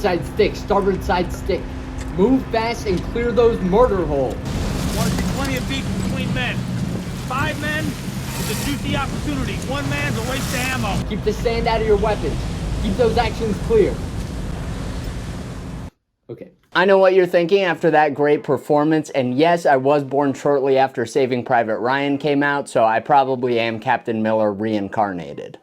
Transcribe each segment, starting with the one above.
side stick, starboard side stick. Move fast and clear those mortar holes. Want to see plenty of beach between men. 5 men is a juicy opportunity. 1 man's a waste of ammo. Keep the sand out of your weapons. Keep those actions clear. Okay. I know what you're thinking after that great performance, and yes, I was born shortly after Saving Private Ryan came out, so I probably am Captain Miller reincarnated.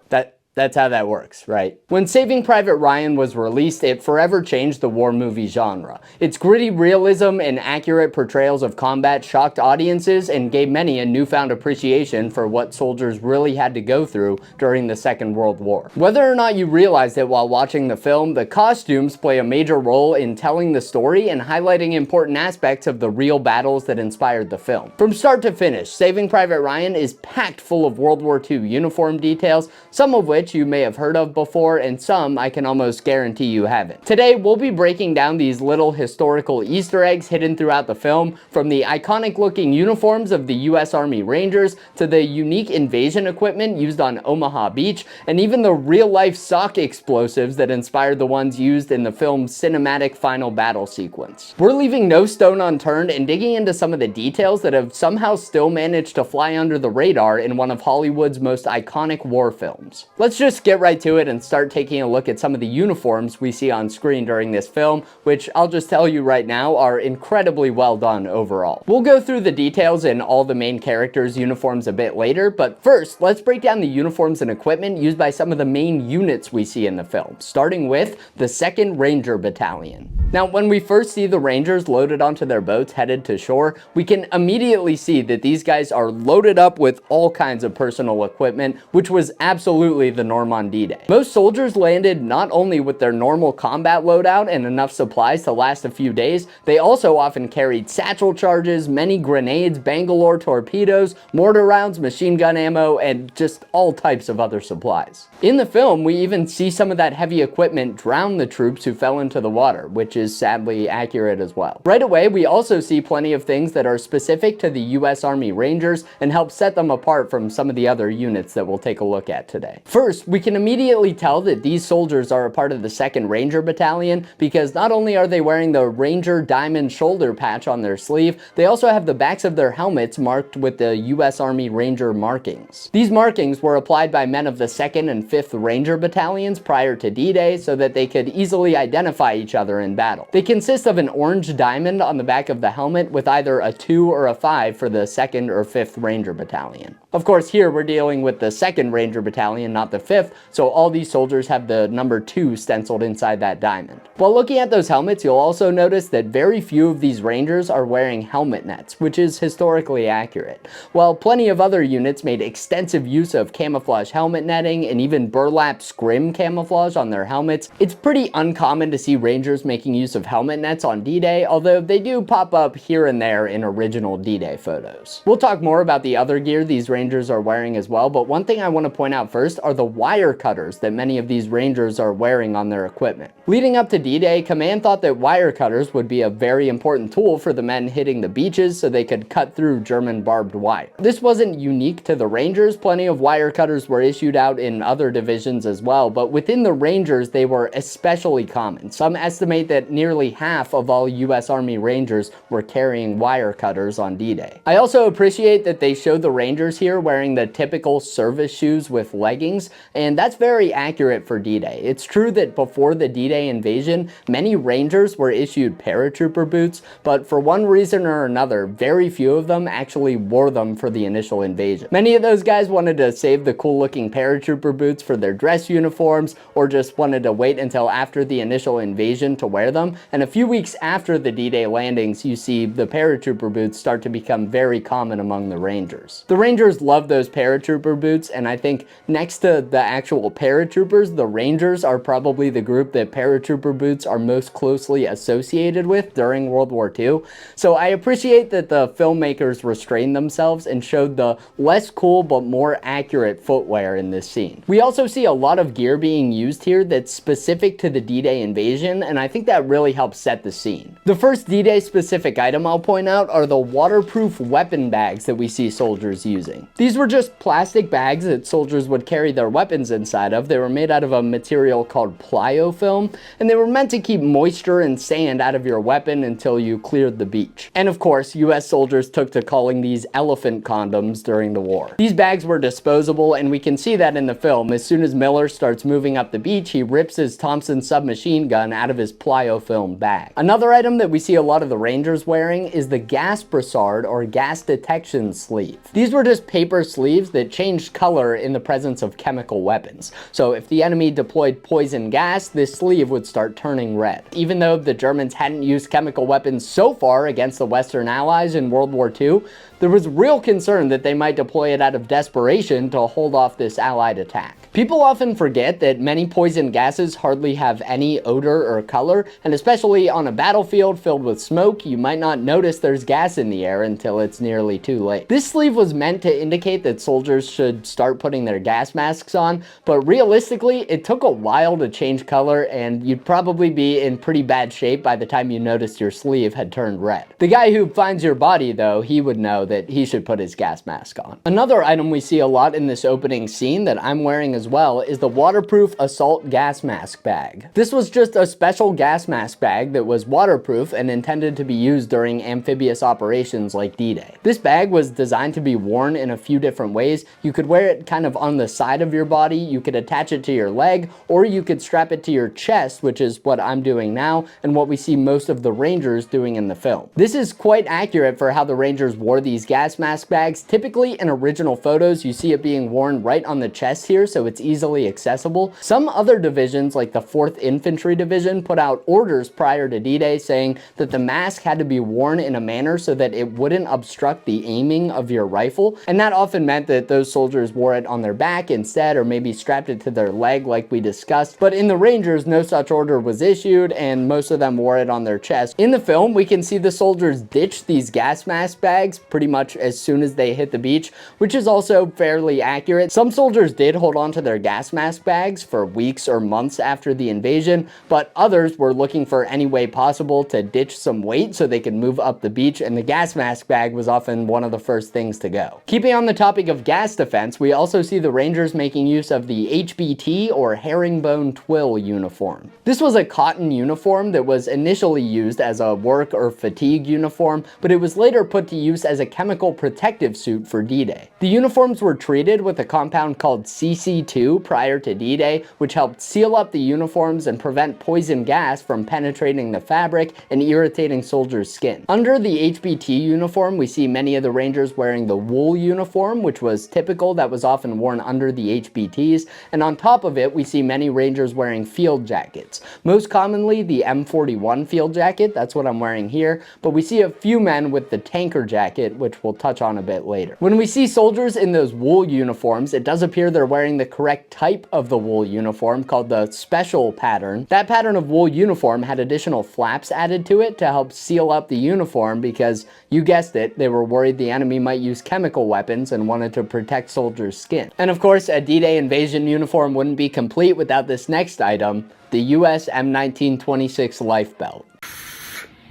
That's how that works, right? When Saving Private Ryan was released, it forever changed the war movie genre. Its gritty realism and accurate portrayals of combat shocked audiences and gave many a newfound appreciation for what soldiers really had to go through during the Second World War. Whether or not you realized it while watching the film, the costumes play a major role in telling the story and highlighting important aspects of the real battles that inspired the film. From start to finish, Saving Private Ryan is packed full of World War II uniform details, some of which you may have heard of before, and some I can almost guarantee you haven't. Today, we'll be breaking down these little historical Easter eggs hidden throughout the film, from the iconic looking uniforms of the US Army Rangers, to the unique invasion equipment used on Omaha Beach, and even the real-life sock explosives that inspired the ones used in the film's cinematic final battle sequence. We're leaving no stone unturned and digging into some of the details that have somehow still managed to fly under the radar in one of Hollywood's most iconic war films. Let's just get right to it and start taking a look at some of the uniforms we see on screen during this film, which I'll just tell you right now are incredibly well done overall. We'll go through the details in all the main characters' uniforms a bit later, but first, let's break down the uniforms and equipment used by some of the main units we see in the film, starting with the 2nd Ranger Battalion. Now, when we first see the Rangers loaded onto their boats headed to shore, we can immediately see that these guys are loaded up with all kinds of personal equipment, which was absolutely the norm on D-Day. Most soldiers landed not only with their normal combat loadout and enough supplies to last a few days, they also often carried satchel charges, many grenades, Bangalore torpedoes, mortar rounds, machine gun ammo, and just all types of other supplies. In the film, we even see some of that heavy equipment drown the troops who fell into the water, which is sadly accurate as well. Right away, we also see plenty of things that are specific to the US Army Rangers and help set them apart from some of the other units that we'll take a look at today. First, we can immediately tell that these soldiers are a part of the 2nd Ranger Battalion because not only are they wearing the Ranger Diamond shoulder patch on their sleeve, they also have the backs of their helmets marked with the US Army Ranger markings. These markings were applied by men of the 2nd and 5th Ranger Battalions prior to D-Day so that they could easily identify each other in battle. They consist of an orange diamond on the back of the helmet with either a 2 or a 5 for the 2nd or 5th Ranger Battalion. Of course, here we're dealing with the 2nd Ranger Battalion, not the 5th, so all these soldiers have the number 2 stenciled inside that diamond. While looking at those helmets, you'll also notice that very few of these Rangers are wearing helmet nets, which is historically accurate. While plenty of other units made extensive use of camouflage helmet netting and even burlap scrim camouflage on their helmets, it's pretty uncommon to see Rangers making use of helmet nets on D-Day, although they do pop up here and there in original D-Day photos. We'll talk more about the other gear these Rangers are wearing as well, but one thing I want to point out first are the wire cutters that many of these Rangers are wearing on their equipment. Leading up to D-Day, Command thought that wire cutters would be a very important tool for the men hitting the beaches so they could cut through German barbed wire. This wasn't unique to the Rangers, plenty of wire cutters were issued out in other divisions as well, but within the Rangers they were especially common. Some estimate that nearly half of all US Army Rangers were carrying wire cutters on D-Day. I also appreciate that they showed the Rangers here wearing the typical service shoes with leggings, and that's very accurate for D-Day. It's true that before the D-Day invasion, many Rangers were issued paratrooper boots, but for one reason or another, very few of them actually wore them for the initial invasion. Many of those guys wanted to save the cool looking paratrooper boots for their dress uniforms, or just wanted to wait until after the initial invasion to wear them, and a few weeks after the D-Day landings, you see the paratrooper boots start to become very common among the Rangers. The Rangers love those paratrooper boots, and I think next to the actual paratroopers, the Rangers are probably the group that paratrooper boots are most closely associated with during World War II. So I appreciate that the filmmakers restrained themselves and showed the less cool but more accurate footwear in this scene. We also see a lot of gear being used here that's specific to the D-Day invasion, and I think that really helps set the scene. The first D-Day specific item I'll point out are the waterproof weapon bags that we see soldiers using. These were just plastic bags that soldiers would carry their weapons inside of. They were made out of a material called plyofilm, and they were meant to keep moisture and sand out of your weapon until you cleared the beach. And of course, US soldiers took to calling these elephant condoms during the war. These bags were disposable, and we can see that in the film. As soon as Miller starts moving up the beach, he rips his Thompson submachine gun out of his plyofilm bag. Another item that we see a lot of the Rangers wearing is the gas brassard, or gas detection sleeve. These were just paper sleeves that changed color in the presence of chemical weapons. So if the enemy deployed poison gas, this sleeve would start turning red. Even though the Germans hadn't used chemical weapons so far against the Western Allies in World War II, there was real concern that they might deploy it out of desperation to hold off this Allied attack. People often forget that many poison gases hardly have any odor or color, and especially on a battlefield filled with smoke, you might not notice there's gas in the air until it's nearly too late. This sleeve was meant to indicate that soldiers should start putting their gas masks on, but realistically, it took a while to change color, and you'd probably be in pretty bad shape by the time you noticed your sleeve had turned red. The guy who finds your body, though, he would know that he should put his gas mask on. Another item we see a lot in this opening scene that I'm wearing as well is the waterproof assault gas mask bag. This was just a special gas mask bag that was waterproof and intended to be used during amphibious operations like D-Day. This bag was designed to be worn in a few different ways. You could wear it kind of on the side of your body, you could attach it to your leg, or you could strap it to your chest, which is what I'm doing now and what we see most of the Rangers doing in the film. This is quite accurate for how the Rangers wore these gas mask bags. Typically in original photos, you see it being worn right on the chest here, so it's easily accessible. Some other divisions, like the 4th Infantry Division, put out orders prior to D-Day saying that the mask had to be worn in a manner so that it wouldn't obstruct the aiming of your rifle, and that often meant that those soldiers wore it on their back instead, or maybe strapped it to their leg like we discussed. But in the Rangers, no such order was issued, and most of them wore it on their chest. In the film, we can see the soldiers ditch these gas mask bags pretty much as soon as they hit the beach, which is also fairly accurate. Some soldiers did hold on to their gas mask bags for weeks or months after the invasion, but others were looking for any way possible to ditch some weight so they could move up the beach, and the gas mask bag was often one of the first things to go. Keeping on the topic of gas defense, we also see the Rangers making use of the HBT, or herringbone twill uniform. This was a cotton uniform that was initially used as a work or fatigue uniform, but it was later put to use as a chemical protective suit for D-Day. The uniforms were treated with a compound called CC2 prior to D-Day, which helped seal up the uniforms and prevent poison gas from penetrating the fabric and irritating soldiers' skin. Under the HBT uniform, we see many of the Rangers wearing the wool uniform, which was typical, that was often worn under the HBTs, and on top of it, we see many Rangers wearing field jackets. Most commonly, the M41 field jacket, that's what I'm wearing here, but we see a few men with the tanker jacket, which we'll touch on a bit later. When we see soldiers in those wool uniforms, it does appear they're wearing the correct type of the wool uniform, called the special pattern. That pattern of wool uniform had additional flaps added to it to help seal up the uniform because, you guessed it, they were worried the enemy might use chemical weapons and wanted to protect soldiers' skin. And of course, a D-Day invasion uniform wouldn't be complete without this next item, the US M1926 life belt.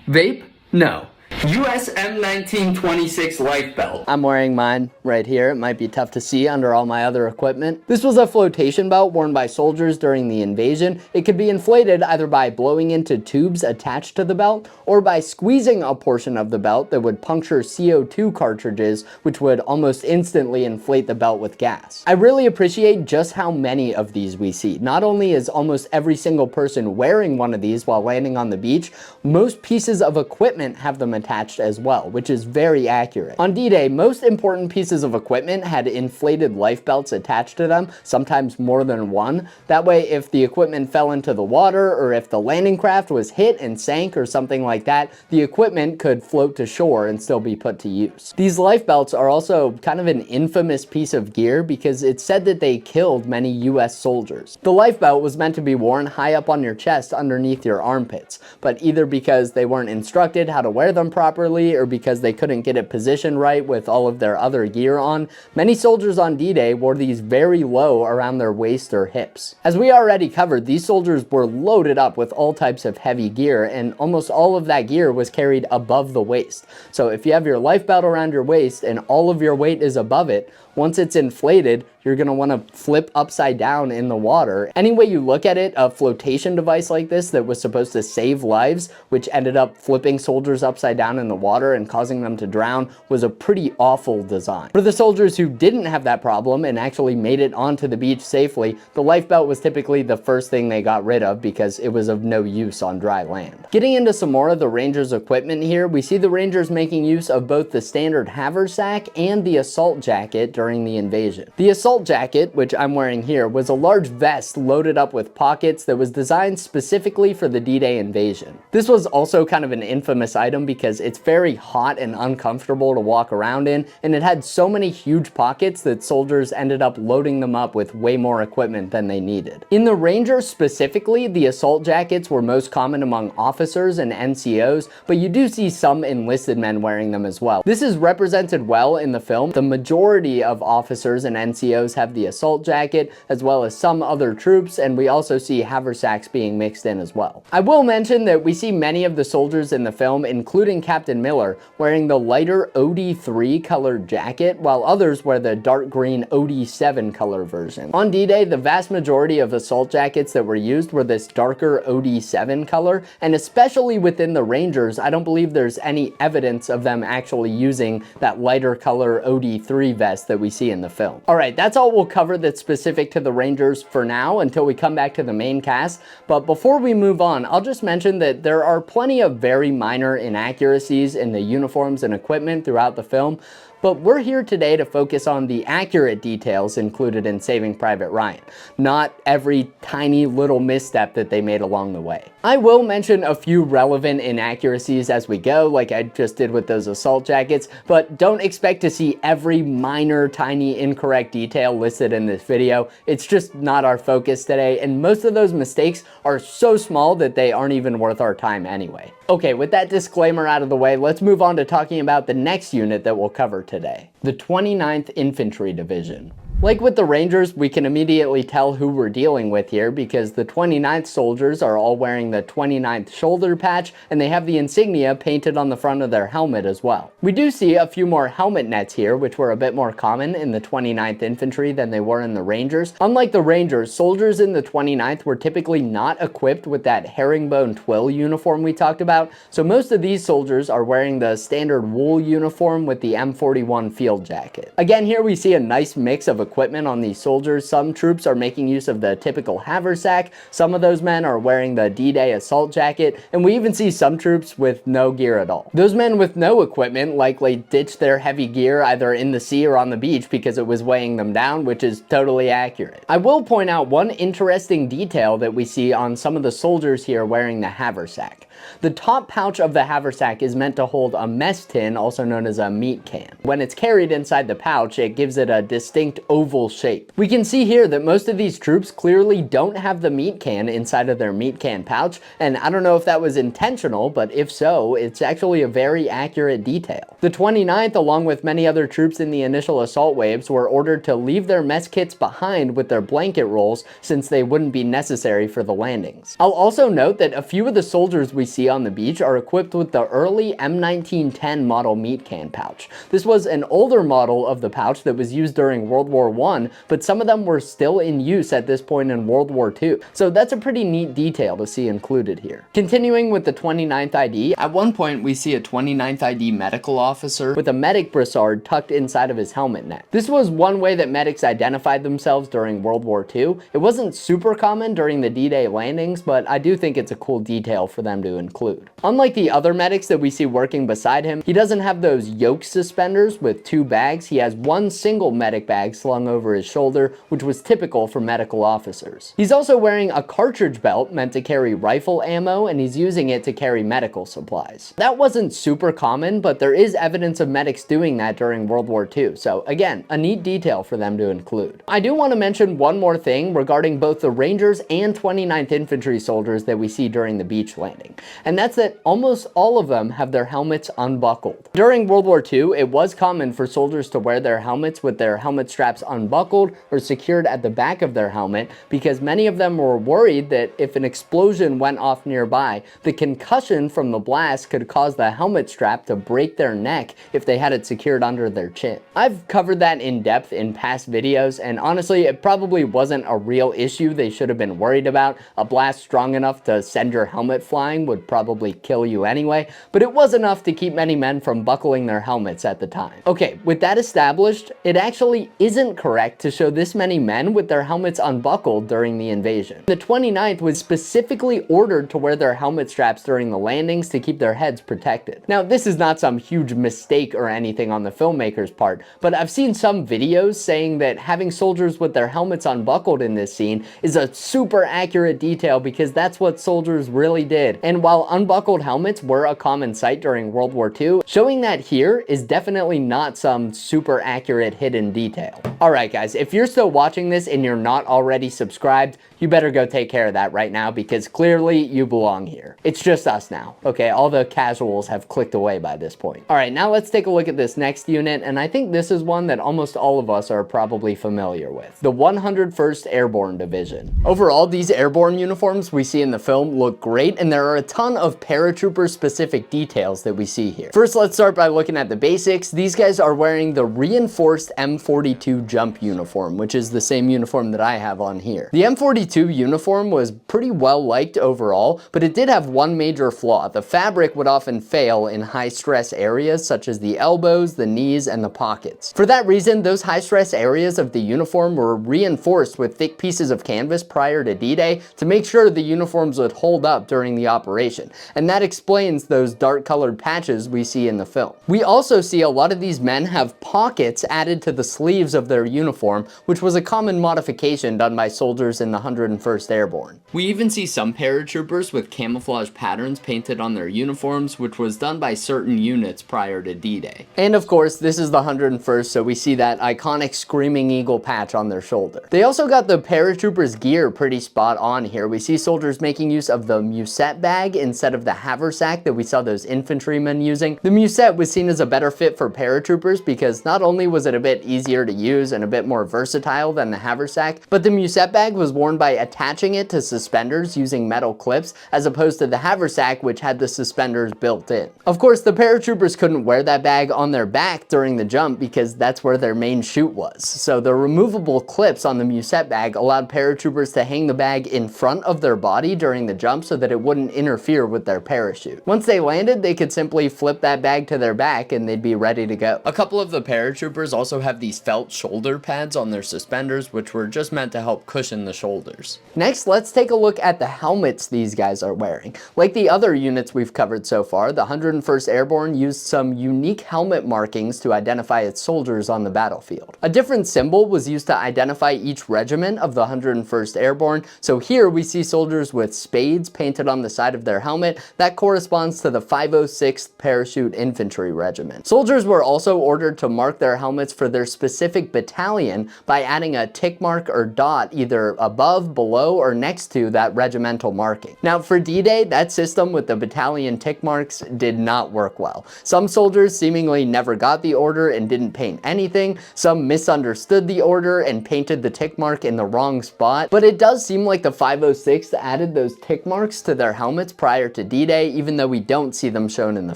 Vape? No. US M1926 life belt. I'm wearing mine right here. It might be tough to see under all my other equipment. This was a flotation belt worn by soldiers during the invasion. It could be inflated either by blowing into tubes attached to the belt or by squeezing a portion of the belt that would puncture CO2 cartridges, which would almost instantly inflate the belt with gas. I really appreciate just how many of these we see. Not only is almost every single person wearing one of these while landing on the beach, most pieces of equipment have them attached as well, which is very accurate. On D-Day, most important pieces of equipment had inflated life belts attached to them, sometimes more than one. That way, if the equipment fell into the water or if the landing craft was hit and sank or something like that, the equipment could float to shore and still be put to use. These life belts are also kind of an infamous piece of gear because it's said that they killed many US soldiers. The life belt was meant to be worn high up on your chest underneath your armpits, but either because they weren't instructed how to wear them properly or because they couldn't get it positioned right with all of their other gear on, many soldiers on D-Day wore these very low around their waist or hips. As we already covered, these soldiers were loaded up with all types of heavy gear, and almost all of that gear was carried above the waist. So if you have your life belt around your waist and all of your weight is above it, once it's inflated, you're going to want to flip upside down in the water. Any way you look at it, a flotation device like this that was supposed to save lives, which ended up flipping soldiers upside down in the water and causing them to drown, was a pretty awful design. For the soldiers who didn't have that problem and actually made it onto the beach safely, the life belt was typically the first thing they got rid of because it was of no use on dry land. Getting into some more of the Rangers' equipment here, we see the Rangers making use of both the standard haversack and the assault jacket during the invasion. The assault jacket, which I'm wearing here, was a large vest loaded up with pockets that was designed specifically for the D-Day invasion. This was also kind of an infamous item because it's very hot and uncomfortable to walk around in, and it had so many huge pockets that soldiers ended up loading them up with way more equipment than they needed. In the Rangers specifically, the assault jackets were most common among officers and NCOs, but you do see some enlisted men wearing them as well. This is represented well in the film. The majority of officers and NCOs have the assault jacket, as well as some other troops, and we also see haversacks being mixed in as well. I will mention that we see many of the soldiers in the film, including Captain Miller, wearing the lighter OD3 colored jacket, while others wear the dark green OD7 color version. On D-Day, the vast majority of assault jackets that were used were this darker OD7 color, and especially within the Rangers, I don't believe there's any evidence of them actually using that lighter color OD3 vest that we see in the film. Alright, that's all we'll cover that's specific to the Rangers for now until we come back to the main cast, but before we move on, I'll just mention that there are plenty of very minor inaccuracies in the uniforms and equipment throughout the film, but we're here today to focus on the accurate details included in Saving Private Ryan, not every tiny little misstep that they made along the way. I will mention a few relevant inaccuracies as we go, like I just did with those assault jackets, but don't expect to see every minor, tiny, incorrect detail listed in this video. It's just not our focus today, and most of those mistakes are so small that they aren't even worth our time anyway. Okay, with that disclaimer out of the way, let's move on to talking about the next unit that we'll cover today, the 29th Infantry Division. Like with the Rangers, we can immediately tell who we're dealing with here because the 29th soldiers are all wearing the 29th shoulder patch, and they have the insignia painted on the front of their helmet as well. We do see a few more helmet nets here, which were a bit more common in the 29th Infantry than they were in the Rangers. Unlike the Rangers, soldiers in the 29th were typically not equipped with that herringbone twill uniform we talked about, so most of these soldiers are wearing the standard wool uniform with the M41 field jacket. Again, here we see a nice mix of equipment on these soldiers. Some troops are making use of the typical haversack, some of those men are wearing the D-Day assault jacket, and we even see some troops with no gear at all. Those men with no equipment likely ditched their heavy gear either in the sea or on the beach because it was weighing them down, which is totally accurate. I will point out one interesting detail that we see on some of the soldiers here wearing the haversack. The top pouch of the haversack is meant to hold a mess tin, also known as a meat can. When it's carried inside the pouch, it gives it a distinct oval shape. We can see here that most of these troops clearly don't have the meat can inside of their meat can pouch, and I don't know if that was intentional, but if so, it's actually a very accurate detail. The 29th, along with many other troops in the initial assault waves, were ordered to leave their mess kits behind with their blanket rolls since they wouldn't be necessary for the landings. I'll also note that a few of the soldiers we see on the beach are equipped with the early M1910 model meat can pouch. This was an older model of the pouch that was used during World War I, but some of them were still in use at this point in World War II. So that's a pretty neat detail to see included here. Continuing with the 29th ID, at one point we see a 29th ID medical officer with a medic brassard tucked inside of his helmet net. This was one way that medics identified themselves during World War II. It wasn't super common during the D-Day landings, but I do think it's a cool detail for them to include. Unlike the other medics that we see working beside him, he doesn't have those yoke suspenders with two bags. He has one single medic bag slung over his shoulder, which was typical for medical officers. He's also wearing a cartridge belt meant to carry rifle ammo, and he's using it to carry medical supplies. That wasn't super common, but there is evidence of medics doing that during World War II, so again, a neat detail for them to include. I do want to mention one more thing regarding both the Rangers and 29th Infantry soldiers that we see during the beach landing. and that's that almost all of them have their helmets unbuckled. During World War II, it was common for soldiers to wear their helmets with their helmet straps unbuckled or secured at the back of their helmet, because many of them were worried that if an explosion went off nearby, the concussion from the blast could cause the helmet strap to break their neck if they had it secured under their chin. I've covered that in depth in past videos, and honestly, it probably wasn't a real issue they should have been worried about. A blast strong enough to send your helmet flying would probably kill you anyway, but it was enough to keep many men from buckling their helmets at the time. Okay, with that established, it actually isn't correct to show this many men with their helmets unbuckled during the invasion. The 29th was specifically ordered to wear their helmet straps during the landings to keep their heads protected. Now, this is not some huge mistake or anything on the filmmaker's part, but I've seen some videos saying that having soldiers with their helmets unbuckled in this scene is a super accurate detail because that's what soldiers really did. And while unbuckled helmets were a common sight during World War II, showing that here is definitely not some super accurate hidden detail. Alright guys, if you're still watching this and you're not already subscribed, you better go take care of that right now because clearly you belong here. It's just us now, okay? All the casuals have clicked away by this point. Alright, now let's take a look at this next unit, and I think this is one that almost all of us are probably familiar with. The 101st Airborne Division. Overall, these airborne uniforms we see in the film look great, and there are a ton of paratrooper specific details that we see here. First, let's start by looking at the basics. These guys are wearing the reinforced M42 jump uniform, which is the same uniform that I have on here. The M42 uniform was pretty well liked overall, but it did have one major flaw. The fabric would often fail in high stress areas such as the elbows, the knees, and the pockets. For that reason, those high stress areas of the uniform were reinforced with thick pieces of canvas prior to D-Day to make sure the uniforms would hold up during the operation, and that explains those dark colored patches we see in the film. We also see a lot of these men have pockets added to the sleeves of their uniform, which was a common modification done by soldiers in the 101st Airborne. We even see some paratroopers with camouflage patterns painted on their uniforms, which was done by certain units prior to D-Day. And of course, this is the 101st, so we see that iconic Screaming Eagle patch on their shoulder. They also got the paratroopers' gear pretty spot on here. We see soldiers making use of the musette bag instead of the haversack that we saw those infantrymen using. The musette was seen as a better fit for paratroopers because not only was it a bit easier to use and a bit more versatile than the haversack, but the musette bag was worn by attaching it to suspenders using metal clips as opposed to the haversack, which had the suspenders built in. Of course, the paratroopers couldn't wear that bag on their back during the jump because that's where their main chute was. So the removable clips on the musette bag allowed paratroopers to hang the bag in front of their body during the jump so that it wouldn't interfere with their parachute. Once they landed, they could simply flip that bag to their back and they'd be ready to go. A couple of the paratroopers also have these felt shoulder pads on their suspenders, which were just meant to help cushion the shoulders. Next, let's take a look at the helmets these guys are wearing. Like the other units we've covered so far, the 101st Airborne used some unique helmet markings to identify its soldiers on the battlefield. A different symbol was used to identify each regiment of the 101st Airborne, so here we see soldiers with spades painted on the side of their helmet. That corresponds to the 506th Parachute Infantry Regiment. Soldiers were also ordered to mark their helmets for their specific battalion by adding a tick mark or dot either above, below, or next to that regimental marking. Now for D-Day, that system with the battalion tick marks did not work well. Some soldiers seemingly never got the order and didn't paint anything, some misunderstood the order and painted the tick mark in the wrong spot, but it does seem like the 506th added those tick marks to their helmets prior to D-Day, even though we don't see them shown in the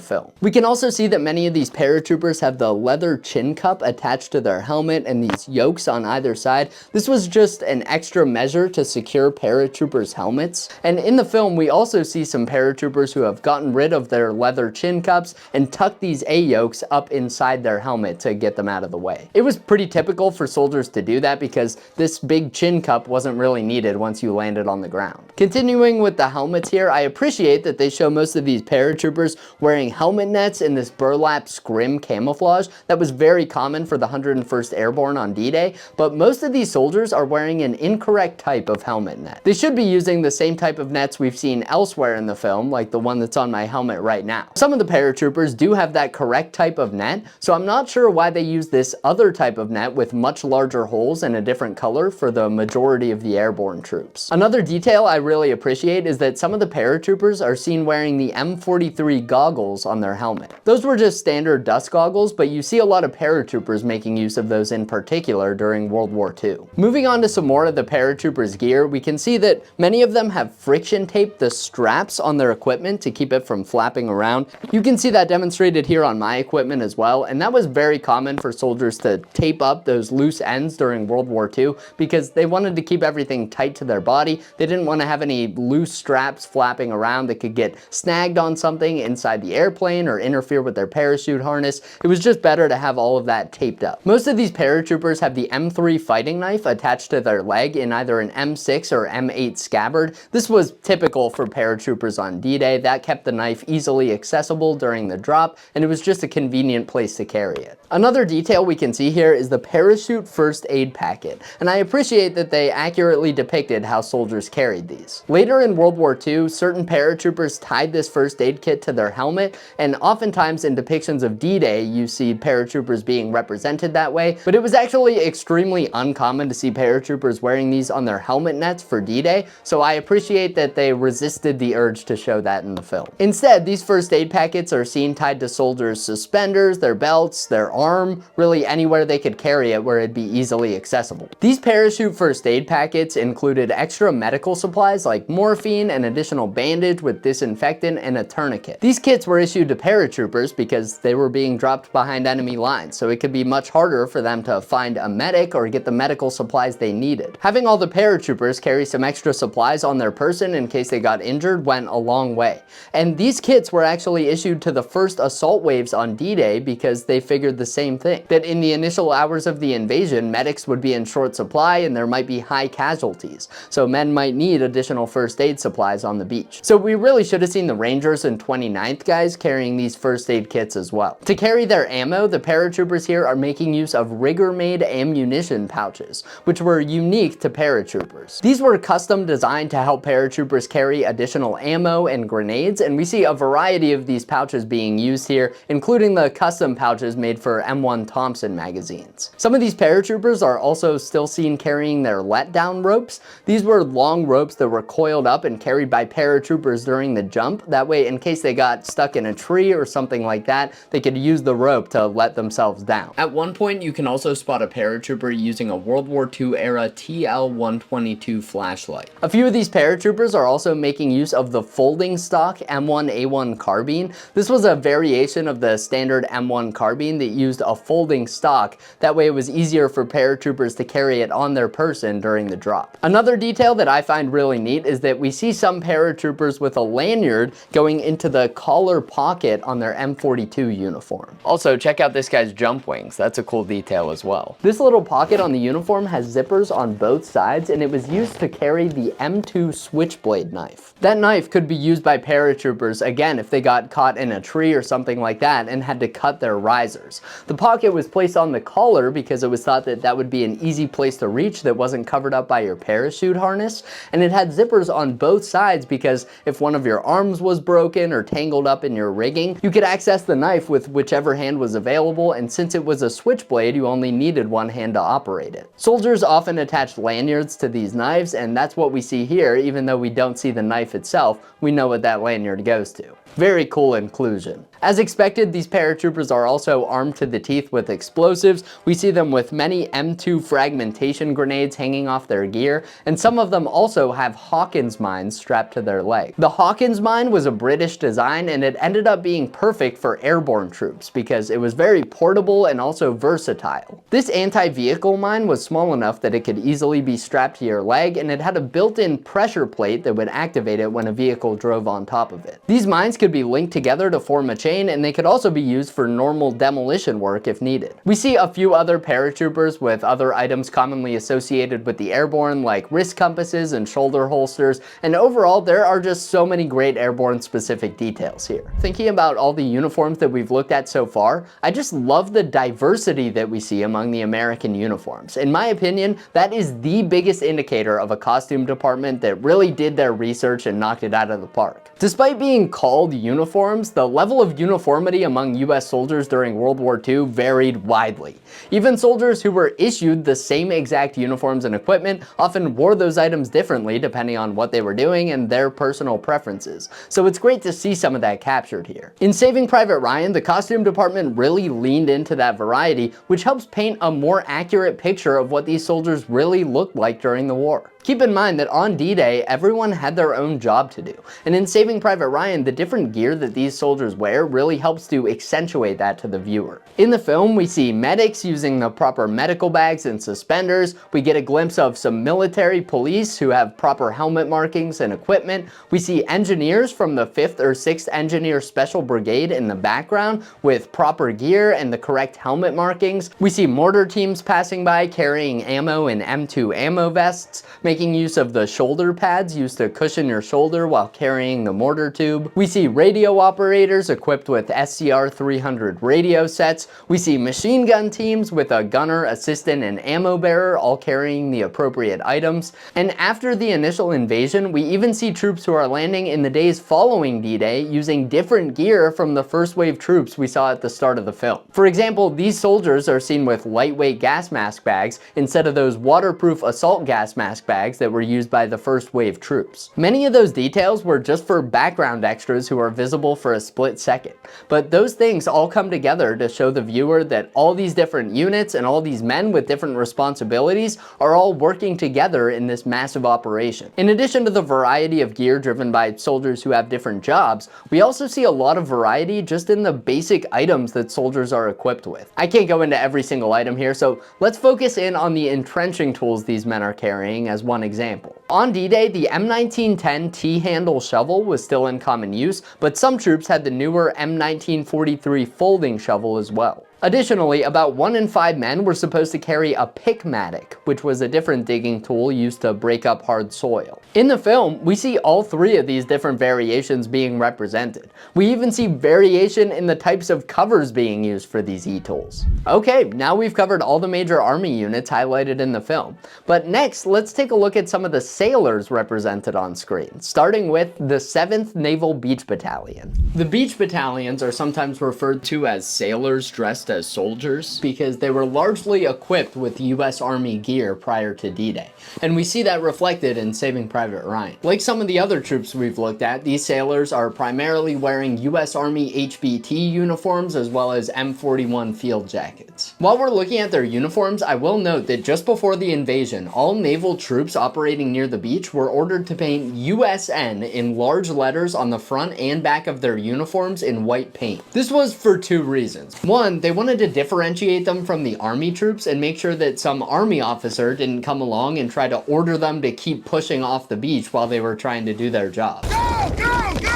film. We can also see that many of these paratroopers have the leather chin cup attached to their helmet and these yokes on either side. This was just an extra measure to secure paratroopers' helmets. And in the film, we also see some paratroopers who have gotten rid of their leather chin cups and tucked these A-yokes up inside their helmet to get them out of the way. It was pretty typical for soldiers to do that because this big chin cup wasn't really needed once you landed on the ground. Continuing with the helmets here, I appreciate that they show most of these paratroopers wearing helmet nets in this burlap scrim camouflage that was very common for the 101st Airborne on D-Day, but most of these soldiers are wearing an incorrect type of helmet net. They should be using the same type of nets we've seen elsewhere in the film, like the one that's on my helmet right now. Some of the paratroopers do have that correct type of net, so I'm not sure why they use this other type of net with much larger holes and a different color for the majority of the airborne troops. Another detail I really appreciate is that some of the paratroopers are seen wearing the M43 goggles on their helmet. Those were just standard dust goggles, but you see a lot of paratroopers making use of those in particular during World War II. Moving on to some more of the paratroopers' gear, we can see that many of them have friction taped the straps on their equipment to keep it from flapping around. You can see that demonstrated here on my equipment as well, and that was very common for soldiers to tape up those loose ends during World War II because they wanted to keep everything tight to their body. They didn't want to have any loose straps flapping around that could get snagged on something inside the airplane or interfere with their parachute harness. It was just better to have all of that taped up. Most of these paratroopers have the M3 fighting knife attached to their leg in either an M6 or M8 scabbard. This was typical for paratroopers on D-Day. That kept the knife easily accessible during the drop, and it was just a convenient place to carry it. Another detail we can see here is the parachute first aid packet, and I appreciate that they accurately depicted how soldiers carried these. Later in World War II, certain paratroopers tied this first aid kit to their helmet, and oftentimes in depictions of D-Day you see paratroopers being represented that way, but it was actually extremely uncommon to see paratroopers wearing these on their helmet nets for D-Day, so I appreciate that they resisted the urge to show that in the film. Instead, these first aid packets are seen tied to soldiers' suspenders, their belts, their arm, really anywhere they could carry it where it'd be easily accessible. These parachute first aid packets included extra medical supplies like morphine, an additional bandage with disinfectant, and a tourniquet. These kits were issued to paratroopers because they were being dropped behind enemy lines, so it could be much harder for them to find a medic or get the medical supplies they needed. Having all the paratroopers carry some extra supplies on their person in case they got injured went a long way. And these kits were actually issued to the first assault waves on D-Day because they figured the same thing, that in the initial hours of the invasion, medics would be in short supply and there might be high casualties, so men might need additional first aid supplies on the beach. So we really should have seen the Rangers and 29th guys carrying these first aid kits as well. To carry their ammo, the paratroopers here are making use of rigger-made ammunition pouches, which were unique to paratroopers. These were custom designed to help paratroopers carry additional ammo and grenades, and we see a variety of these pouches being used here, including the custom pouches made for M1 Thompson magazines. Some of these paratroopers are also still seen carrying their letdown ropes. These were long ropes that were coiled up and carried by paratroopers during the jump. That way, in case they got stuck in a tree or something like that, they could use the rope to let themselves down. At one point, you can also spot a paratrooper using a World War II era TL-122 flashlight. A few of these paratroopers are also making use of the folding stock M1A1 carbine. This was a variation of the standard M1 carbine that used a folding stock. That way it was easier for paratroopers to carry it on their person during the drop. Another detail that I find really neat is that we see some paratroopers with a lanyard going into the collar pocket on their M42 uniform. Also, check out this guy's jump wings. That's a cool detail as well. This little pocket on the uniform has zippers on both sides, and it was used to carry the M2 switchblade knife. That knife could be used by paratroopers, again, if they got caught in a tree or something like that and had to cut their risers. The pocket was placed on the collar because it was thought that that would be an easy place to reach that wasn't covered up by your parachute harness, and it had zippers on both sides because if one of your arms was broken or tangled up in your rigging, you could access the knife with whichever hand was available, and since it was a switchblade, you only needed one hand to operate it. Soldiers often attach lanyards to these knives, and that's what we see here. Even though we don't see the knife itself, we know what that lanyard goes to. Very cool inclusion. As expected, these paratroopers are also armed to the teeth with explosives. We see them with many M2 fragmentation grenades hanging off their gear, and some of them also have Hawkins mines strapped to their leg. The Hawkins mine was a British design, and it ended up being perfect for airborne troops because it was very portable and also versatile. This anti-vehicle mine was small enough that it could easily be strapped to your leg, and it had a built-in pressure plate that would activate it when a vehicle drove on top of it. These mines could be linked together to form a chain, and they could also be used for normal demolition work if needed. We see a few other paratroopers with other items commonly associated with the airborne, like wrist compasses and shoulder holsters, and overall there are just so many great airborne specific details here. Thinking about all the uniforms that we've looked at so far, I just love the diversity that we see among the American uniforms. In my opinion, that is the biggest indicator of a costume department that really did their research and knocked it out of the park. Despite being called uniforms, the level of of uniformity among US soldiers during World War II varied widely. Even soldiers who were issued the same exact uniforms and equipment often wore those items differently depending on what they were doing and their personal preferences, so it's great to see some of that captured here. In Saving Private Ryan, the costume department really leaned into that variety, which helps paint a more accurate picture of what these soldiers really looked like during the war. Keep in mind that on D-Day, everyone had their own job to do, and in Saving Private Ryan, the different gear that these soldiers wear really helps to accentuate that to the viewer. In the film, we see medics using the proper medical bags and suspenders, we get a glimpse of some military police who have proper helmet markings and equipment, we see engineers from the 5th or 6th Engineer Special Brigade in the background with proper gear and the correct helmet markings, we see mortar teams passing by carrying ammo in M2 ammo vests, making use of the shoulder pads used to cushion your shoulder while carrying the mortar tube. We see radio operators equipped with SCR 300 radio sets. We see machine gun teams with a gunner, assistant, and ammo bearer all carrying the appropriate items. And after the initial invasion, we even see troops who are landing in the days following D-Day using different gear from the first wave troops we saw at the start of the film. For example, these soldiers are seen with lightweight gas mask bags instead of those waterproof assault gas mask bags that were used by the first wave troops. Many of those details were just for background extras who are visible for a split second, but those things all come together to show the viewer that all these different units and all these men with different responsibilities are all working together in this massive operation. In addition to the variety of gear driven by soldiers who have different jobs, we also see a lot of variety just in the basic items that soldiers are equipped with. I can't go into every single item here, so let's focus in on the entrenching tools these men are carrying as one example. On D-Day, the M1910 T-handle shovel was still in common use, but some troops had the newer M1943 folding shovel as well. Additionally, about 1 in 5 men were supposed to carry a pickmatic, which was a different digging tool used to break up hard soil. In the film, we see all 3 of these different variations being represented. We even see variation in the types of covers being used for these e-tools. Okay, now we've covered all the major army units highlighted in the film, but next let's take a look at some of the sailors represented on screen, starting with the 7th Naval Beach Battalion. The beach battalions are sometimes referred to as sailors dressed as soldiers because they were largely equipped with US Army gear prior to D-Day, and we see that reflected in Saving Private Ryan. Like some of the other troops we've looked at, these sailors are primarily wearing US Army HBT uniforms as well as M41 field jackets. While we're looking at their uniforms, I will note that just before the invasion, all naval troops operating near the beach were ordered to paint USN in large letters on the front and back of their uniforms in white paint. This was for 2 reasons. One, they wanted to differentiate them from the army troops and make sure that some army officer didn't come along and try to order them to keep pushing off the beach while they were trying to do their job. Go, go, go!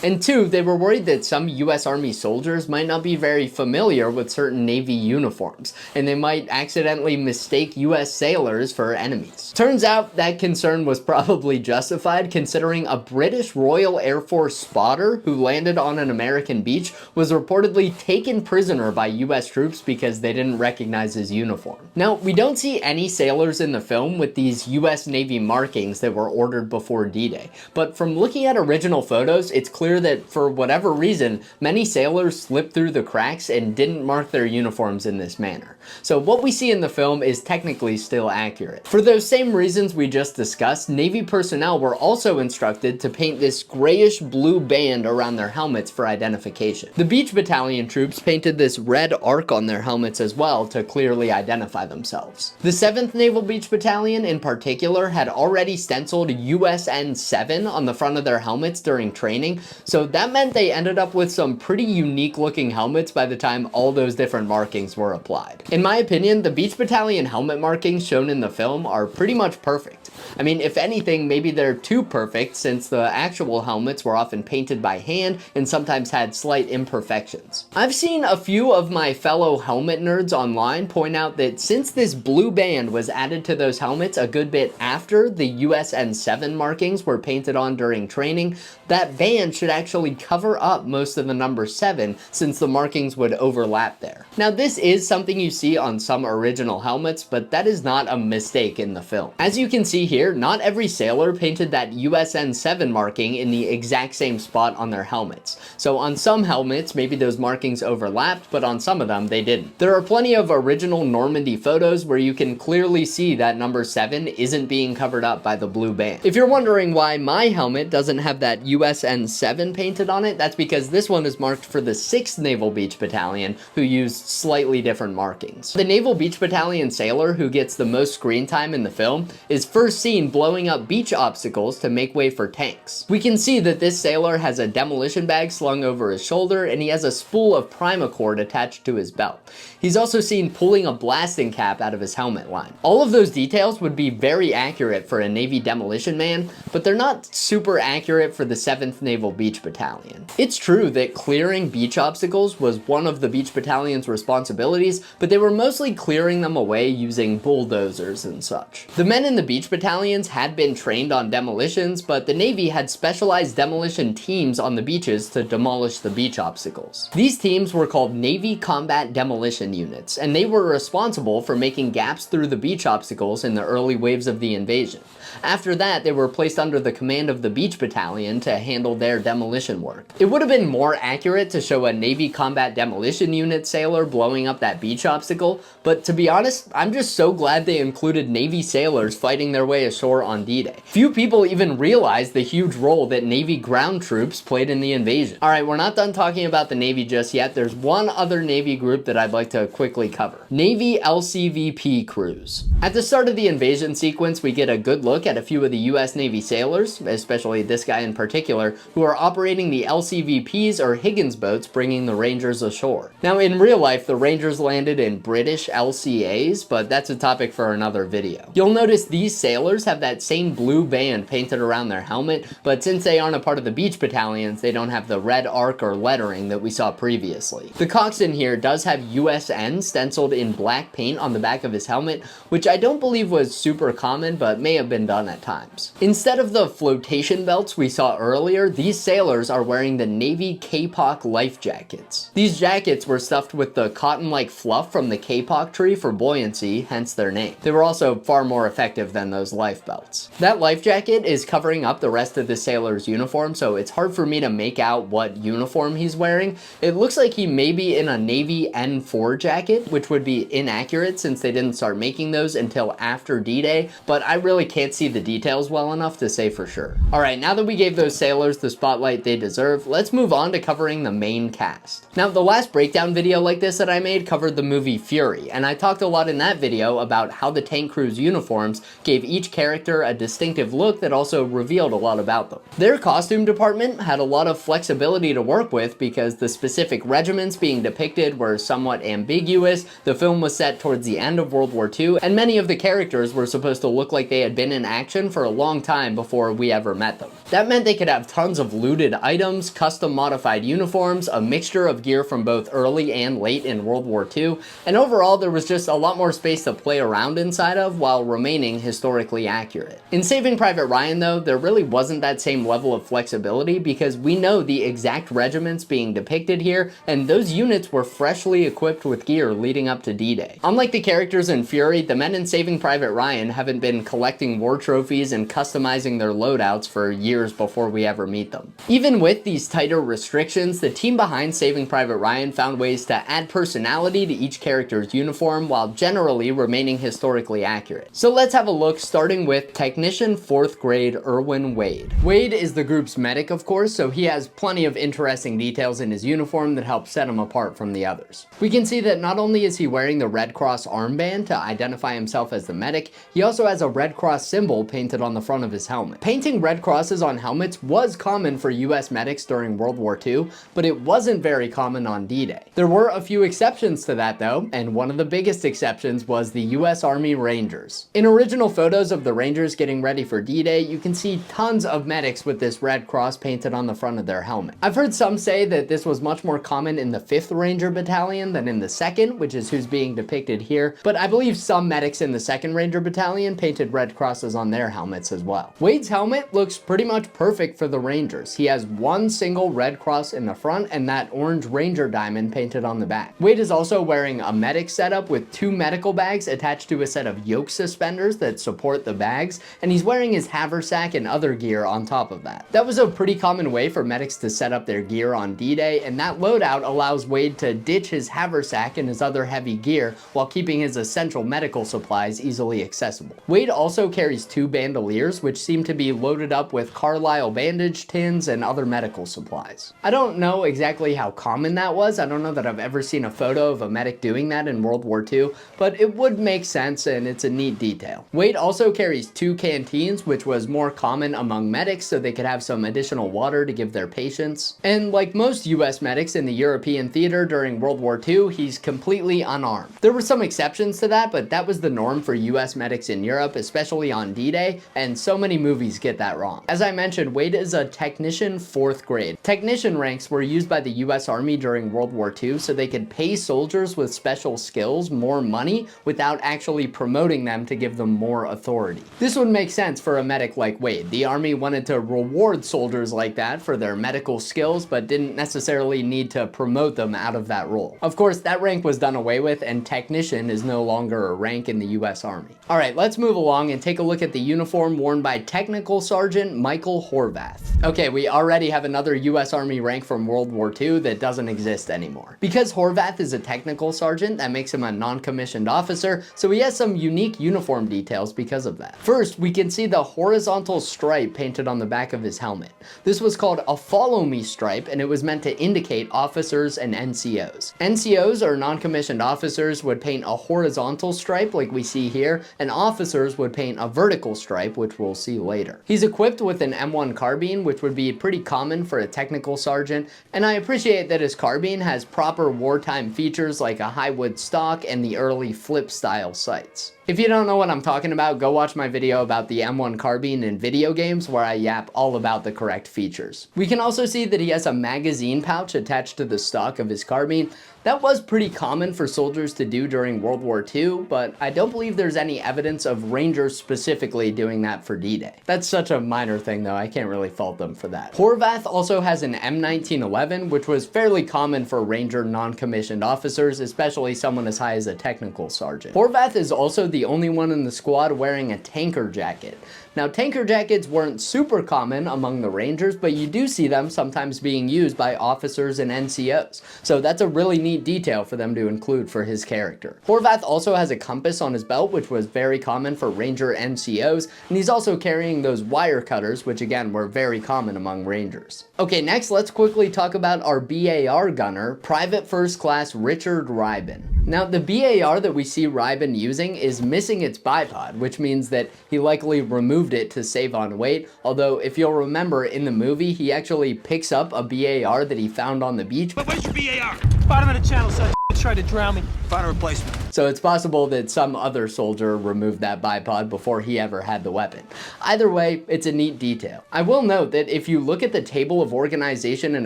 And 2, they were worried that some US Army soldiers might not be very familiar with certain Navy uniforms, and they might accidentally mistake US sailors for enemies. Turns out that concern was probably justified, considering a British Royal Air Force spotter who landed on an American beach was reportedly taken prisoner by US troops because they didn't recognize his uniform. Now, we don't see any sailors in the film with these US Navy markings that were ordered before D-Day, but from looking at original photos, it's clear that for whatever reason, many sailors slipped through the cracks and didn't mark their uniforms in this manner. So what we see in the film is technically still accurate. For those same reasons we just discussed, Navy personnel were also instructed to paint this grayish blue band around their helmets for identification. The Beach Battalion troops painted this red arc on their helmets as well to clearly identify themselves. The 7th Naval Beach Battalion in particular had already stenciled USN 7 on the front of their helmets during training, so that meant they ended up with some pretty unique looking helmets by the time all those different markings were applied. In my opinion, the Beach Battalion helmet markings shown in the film are pretty much perfect. I mean, if anything, maybe they're too perfect since the actual helmets were often painted by hand and sometimes had slight imperfections. I've seen a few of my fellow helmet nerds online point out that since this blue band was added to those helmets a good bit after the USN 7 markings were painted on during training, that band should actually cover up most of the number 7 since the markings would overlap there. Now this is something you see on some original helmets, but that is not a mistake in the film. As you can see here, not every sailor painted that USN 7 marking in the exact same spot on their helmets. So on some helmets, maybe those markings overlapped, but on some of them they didn't. There are plenty of original Normandy photos where you can clearly see that number 7 isn't being covered up by the blue band. If you're wondering why my helmet doesn't have that USN 7 painted on it, that's because this one is marked for the 6th Naval Beach Battalion, who used slightly different markings. The Naval Beach Battalion sailor who gets the most screen time in the film is first seen blowing up beach obstacles to make way for tanks. We can see that this sailor has a demolition bag slung over his shoulder, and he has a spool of primacord attached to his belt. He's also seen pulling a blasting cap out of his helmet line. All of those details would be very accurate for a Navy demolition man, but they're not super accurate for the 7th Naval Beach Battalion. It's true that clearing beach obstacles was one of the beach battalion's responsibilities, but they were mostly clearing them away using bulldozers and such. The men in the beach battalions had been trained on demolitions, but the Navy had specialized demolition teams on the beaches to demolish the beach obstacles. These teams were called Navy Combat Demolition Units, and they were responsible for making gaps through the beach obstacles in the early waves of the invasion. After that, they were placed under the command of the Beach Battalion to handle their demolition work. It would have been more accurate to show a Navy Combat Demolition Unit sailor blowing up that beach obstacle, but to be honest, I'm just so glad they included Navy sailors fighting their way ashore on D-Day. Few people even realize the huge role that Navy ground troops played in the invasion. Alright, we're not done talking about the Navy just yet. There's one other Navy group that I'd like to quickly cover. Navy LCVP crews. At the start of the invasion sequence, we get a good look at a few of the US Navy sailors, especially this guy in particular, who are operating the LCVPs or Higgins boats bringing the Rangers ashore. Now in real life, the Rangers landed in British LCAs, but that's a topic for another video. You'll notice these sailors have that same blue band painted around their helmet, but since they aren't a part of the beach battalions, they don't have the red arc or lettering that we saw previously. The coxswain here does have USN stenciled in black paint on the back of his helmet, which I don't believe was super common, but may have been done at times. Instead of the flotation belts we saw earlier, these sailors are wearing the Navy Kapok life jackets. These jackets were stuffed with the cotton-like fluff from the kapok tree for buoyancy, hence their name. They were also far more effective than those life belts. That life jacket is covering up the rest of the sailor's uniform, so it's hard for me to make out what uniform he's wearing. It looks like he may be in a Navy N4 jacket, which would be inaccurate since they didn't start making those until after D-Day, but I really can't see the details well enough to say for sure. Alright, now that we gave those sailors the spotlight they deserve, let's move on to covering the main cast. Now, the last breakdown video like this that I made covered the movie Fury, and I talked a lot in that video about how the tank crew's uniforms gave each character a distinctive look that also revealed a lot about them. Their costume department had a lot of flexibility to work with because the specific regiments being depicted were somewhat ambiguous, the film was set towards the end of World War II, and many of the characters were supposed to look like they had been in action for a long time before we ever met them. That meant they could have tons of looted items, custom modified uniforms, a mixture of gear from both early and late in World War II, and overall there was just a lot more space to play around inside of while remaining historically accurate. In Saving Private Ryan though, there really wasn't that same level of flexibility because we know the exact regiments being depicted here, and those units were freshly equipped with gear leading up to D-Day. Unlike the characters in Fury, the men in Saving Private Ryan haven't been collecting war trophies and customizing their loadouts for years before we ever meet them. Even with these tighter restrictions, the team behind Saving Private Ryan found ways to add personality to each character's uniform while generally remaining historically accurate. So let's have a look, starting with Technician 4th Grade Erwin Wade. Wade is the group's medic, of course, so he has plenty of interesting details in his uniform that help set him apart from the others. We can see that not only is he wearing the Red Cross armband to identify himself as the medic, he also has a Red Cross symbol painted on the front of his helmet. Painting Red Crosses on helmets was common for US medics during World War II, but it wasn't very common on D-Day. There were a few exceptions to that though, and one of the biggest exceptions was the US Army Rangers. In original photos of the Rangers getting ready for D-Day, you can see tons of medics with this Red Cross painted on the front of their helmet. I've heard some say that this was much more common in the 5th Ranger Battalion than in the 2nd, which is who's being depicted here, but I believe some medics in the 2nd Ranger Battalion painted Red Crosses logos on their helmets as well. Wade's helmet looks pretty much perfect for the Rangers. He has one single red cross in the front and that orange Ranger diamond painted on the back. Wade is also wearing a medic setup with 2 medical bags attached to a set of yoke suspenders that support the bags, and he's wearing his haversack and other gear on top of that. That was a pretty common way for medics to set up their gear on D-Day, and that loadout allows Wade to ditch his haversack and his other heavy gear while keeping his essential medical supplies easily accessible. Wade also carries 2 bandoliers, which seem to be loaded up with Carlisle bandage tins and other medical supplies. I don't know exactly how common that was. I don't know that I've ever seen a photo of a medic doing that in World War II, but it would make sense and it's a neat detail. Wade also carries 2 canteens, which was more common among medics so they could have some additional water to give their patients. And like most US medics in the European theater during World War II, he's completely unarmed. There were some exceptions to that, but that was the norm for US medics in Europe, especially on D-Day, and so many movies get that wrong. As I mentioned, Wade is a technician 4th grade. Technician ranks were used by the US Army during World War II so they could pay soldiers with special skills more money without actually promoting them to give them more authority. This would make sense for a medic like Wade. The Army wanted to reward soldiers like that for their medical skills, but didn't necessarily need to promote them out of that role. Of course, that rank was done away with, and technician is no longer a rank in the US Army. Alright, let's move along and take a look at the uniform worn by Technical Sergeant Michael Horvath. Okay, we already have another US Army rank from World War II that doesn't exist anymore. Because Horvath is a technical sergeant, that makes him a non-commissioned officer, so he has some unique uniform details because of that. First, we can see the horizontal stripe painted on the back of his helmet. This was called a follow me stripe, and it was meant to indicate officers and NCOs. NCOs, or non-commissioned officers, would paint a horizontal stripe like we see here, and officers would paint a vertical stripe, which we'll see later. He's equipped with an M1 carbine, which would be pretty common for a technical sergeant, and I appreciate that his carbine has proper wartime features like a high wood stock and the early flip style sights. If you don't know what I'm talking about, go watch my video about the M1 carbine in video games where I yap all about the correct features. We can also see that he has a magazine pouch attached to the stock of his carbine. That was pretty common for soldiers to do during World War II, but I don't believe there's any evidence of Rangers specifically doing that for D-Day. That's such a minor thing though, I can't really fault them for that. Horvath also has an M1911, which was fairly common for Ranger non-commissioned officers, especially someone as high as a technical sergeant. Horvath is also the only one in the squad wearing a tanker jacket. Now, tanker jackets weren't super common among the Rangers, but you do see them sometimes being used by officers and NCOs. So that's a really neat detail for them to include for his character. Horvath also has a compass on his belt, which was very common for Ranger NCOs, and he's also carrying those wire cutters, which again were very common among Rangers. Okay, next let's quickly talk about our BAR gunner, Private First Class Richard Ribin. Now, the BAR that we see Ribin using is missing its bipod, which means that he likely removed it to save on weight, although if you'll remember in the movie, he actually picks up a BAR that he found on the beach. But where's your BAR? Bottom of the channel, son. Tried to drown me. Find a replacement. So it's possible that some other soldier removed that bipod before he ever had the weapon. Either way, it's a neat detail. I will note that if you look at the table of organization and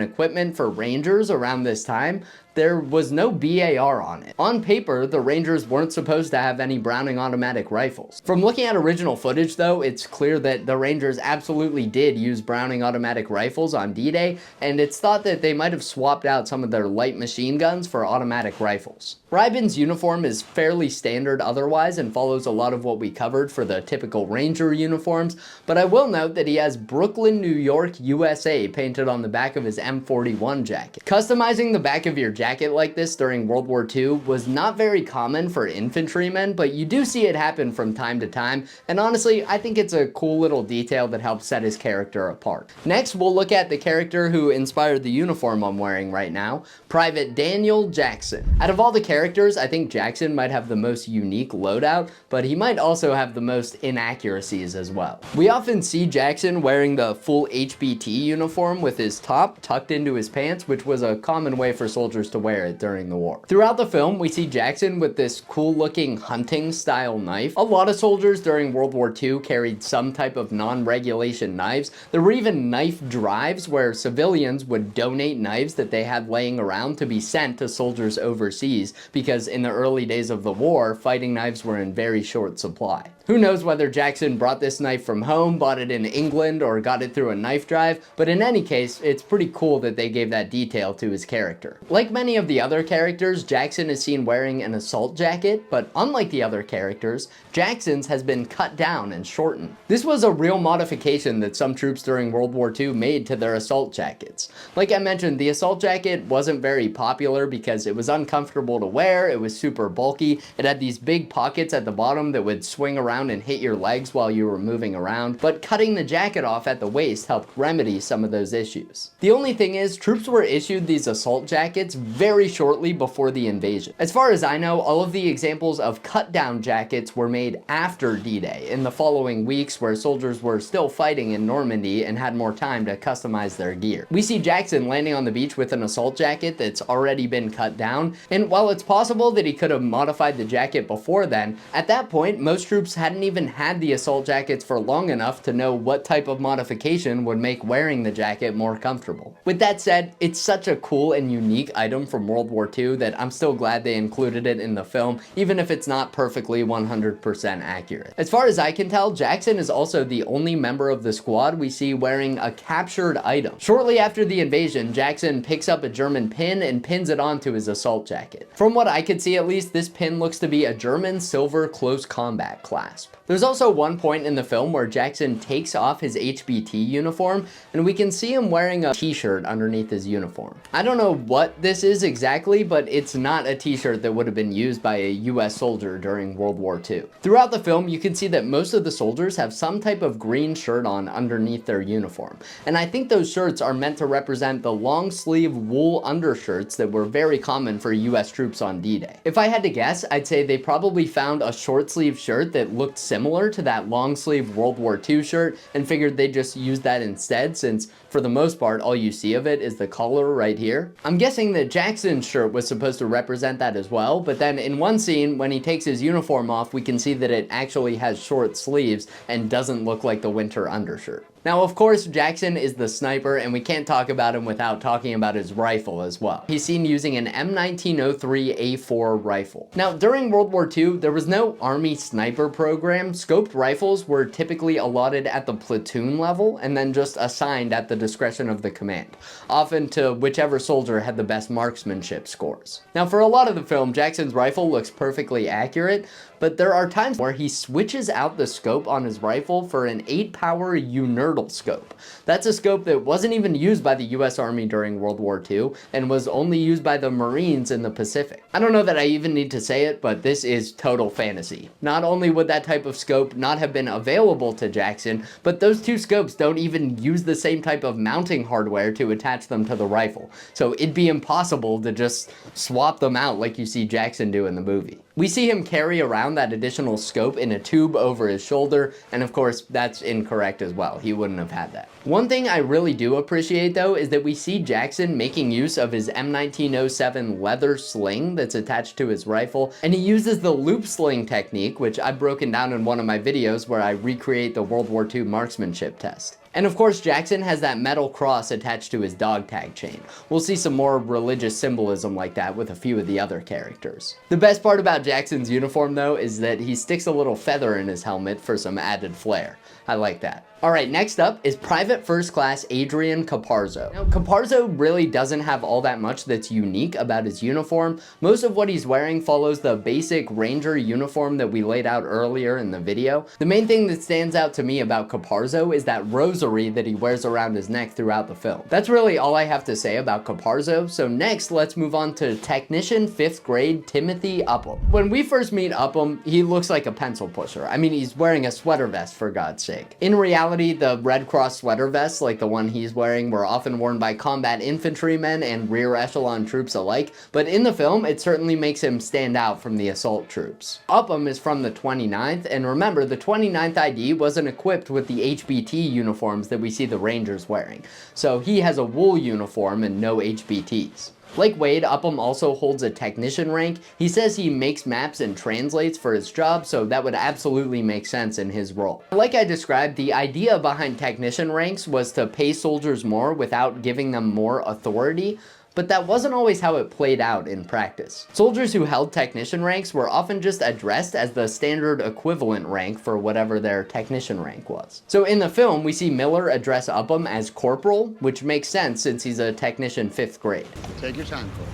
equipment for Rangers around this time, there was no BAR on it. On paper, the Rangers weren't supposed to have any Browning automatic rifles. From looking at original footage though, it's clear that the Rangers absolutely did use Browning automatic rifles on D-Day, and it's thought that they might have swapped out some of their light machine guns for automatic rifles. Ribin's uniform is fairly standard otherwise and follows a lot of what we covered for the typical Ranger uniforms, but I will note that he has Brooklyn, New York, USA painted on the back of his M41 jacket. Customizing the back of your jacket like this during World War II was not very common for infantrymen, but you do see it happen from time to time, and honestly, I think it's a cool little detail that helps set his character apart. Next, we'll look at the character who inspired the uniform I'm wearing right now, Private Daniel Jackson. Out of all the characters, I think Jackson might have the most unique loadout, but he might also have the most inaccuracies as well. We often see Jackson wearing the full HBT uniform with his top tucked into his pants, which was a common way for soldiers to wear it during the war. Throughout the film, we see Jackson with this cool looking hunting style knife. A lot of soldiers during World War II carried some type of non-regulation knives. There were even knife drives where civilians would donate knives that they had laying around to be sent to soldiers overseas because in the early days of the war, fighting knives were in very short supply. Who knows whether Jackson brought this knife from home, bought it in England, or got it through a knife drive, but in any case, it's pretty cool that they gave that detail to his character. Like many of the other characters, Jackson is seen wearing an assault jacket, but unlike the other characters, Jackson's has been cut down and shortened. This was a real modification that some troops during World War II made to their assault jackets. Like I mentioned, the assault jacket wasn't very popular because it was uncomfortable to wear, it was super bulky, it had these big pockets at the bottom that would swing around and hit your legs while you were moving around, but cutting the jacket off at the waist helped remedy some of those issues. The only thing is, troops were issued these assault jackets very shortly before the invasion. As far as I know, all of the examples of cut down jackets were made after D-Day, in the following weeks where soldiers were still fighting in Normandy and had more time to customize their gear. We see Jackson landing on the beach with an assault jacket that's already been cut down, and while it's possible that he could have modified the jacket before then, at that point most troops hadn't even had the assault jackets for long enough to know what type of modification would make wearing the jacket more comfortable. With that said, it's such a cool and unique item from World War II that I'm still glad they included it in the film, even if it's not perfectly 100% accurate. As far as I can tell, Jackson is also the only member of the squad we see wearing a captured item. Shortly after the invasion, Jackson picks up a German pin and pins it onto his assault jacket. From what I could see at least, this pin looks to be a German silver close combat clasp. There's also one point in the film where Jackson takes off his HBT uniform and we can see him wearing a t-shirt underneath his uniform. I don't know what this is exactly, but it's not a t-shirt that would have been used by a US soldier during World War II. Throughout the film, you can see that most of the soldiers have some type of green shirt on underneath their uniform, and I think those shirts are meant to represent the long sleeve wool undershirts that were very common for US troops on D-Day. If I had to guess, I'd say they probably found a short sleeve shirt that looked similar to that long sleeve World War II shirt and figured they'd just use that instead, since for the most part all you see of it is the collar right here. I'm guessing that Jackson's shirt was supposed to represent that as well, but then in one scene when he takes his uniform off, we can see that it actually has short sleeves and doesn't look like the winter undershirt. Now, of course, Jackson is the sniper, and we can't talk about him without talking about his rifle as well. He's seen using an M1903A4 rifle. Now, during World War II, there was no Army sniper program. Scoped rifles were typically allotted at the platoon level and then just assigned at the discretion of the command, often to whichever soldier had the best marksmanship scores. Now, for a lot of the film, Jackson's rifle looks perfectly accurate, but there are times where he switches out the scope on his rifle for an 8-power Unerdal scope. That's a scope that wasn't even used by the US Army during World War II and was only used by the Marines in the Pacific. I don't know that I even need to say it, but this is total fantasy. Not only would that type of scope not have been available to Jackson, but those two scopes don't even use the same type of mounting hardware to attach them to the rifle. So it'd be impossible to just swap them out like you see Jackson do in the movie. We see him carry around that additional scope in a tube over his shoulder, and of course that's incorrect as well. He wouldn't have had that. One thing I really do appreciate though is that we see Jackson making use of his M1907 leather sling that's attached to his rifle, and he uses the loop sling technique, which I've broken down in one of my videos where I recreate the World War II marksmanship test. And of course, Jackson has that metal cross attached to his dog tag chain. We'll see some more religious symbolism like that with a few of the other characters. The best part about Jackson's uniform though is that he sticks a little feather in his helmet for some added flair. I like that. Alright, next up is Private First Class Adrian Caparzo. Now, Caparzo really doesn't have all that much that's unique about his uniform. Most of what he's wearing follows the basic Ranger uniform that we laid out earlier in the video. The main thing that stands out to me about Caparzo is that rosary that he wears around his neck throughout the film. That's really all I have to say about Caparzo, so next let's move on to Technician 5th Grade Timothy Upham. When we first meet Upham, he looks like a pencil pusher. I mean, he's wearing a sweater vest for God's sake. In reality, the Red Cross sweater vests, like the one he's wearing, were often worn by combat infantrymen and rear echelon troops alike, but in the film, it certainly makes him stand out from the assault troops. Upham is from the 29th, and remember, the 29th ID wasn't equipped with the HBT uniforms that we see the Rangers wearing, so he has a wool uniform and no HBTs. Like Wade, Upham also holds a technician rank. He says he makes maps and translates for his job, so that would absolutely make sense in his role. Like I described, the idea behind technician ranks was to pay soldiers more without giving them more authority, but that wasn't always how it played out in practice. Soldiers who held technician ranks were often just addressed as the standard equivalent rank for whatever their technician rank was. So in the film, we see Miller address Upham as corporal, which makes sense since he's a technician 5th grade. Take your time, Corporal.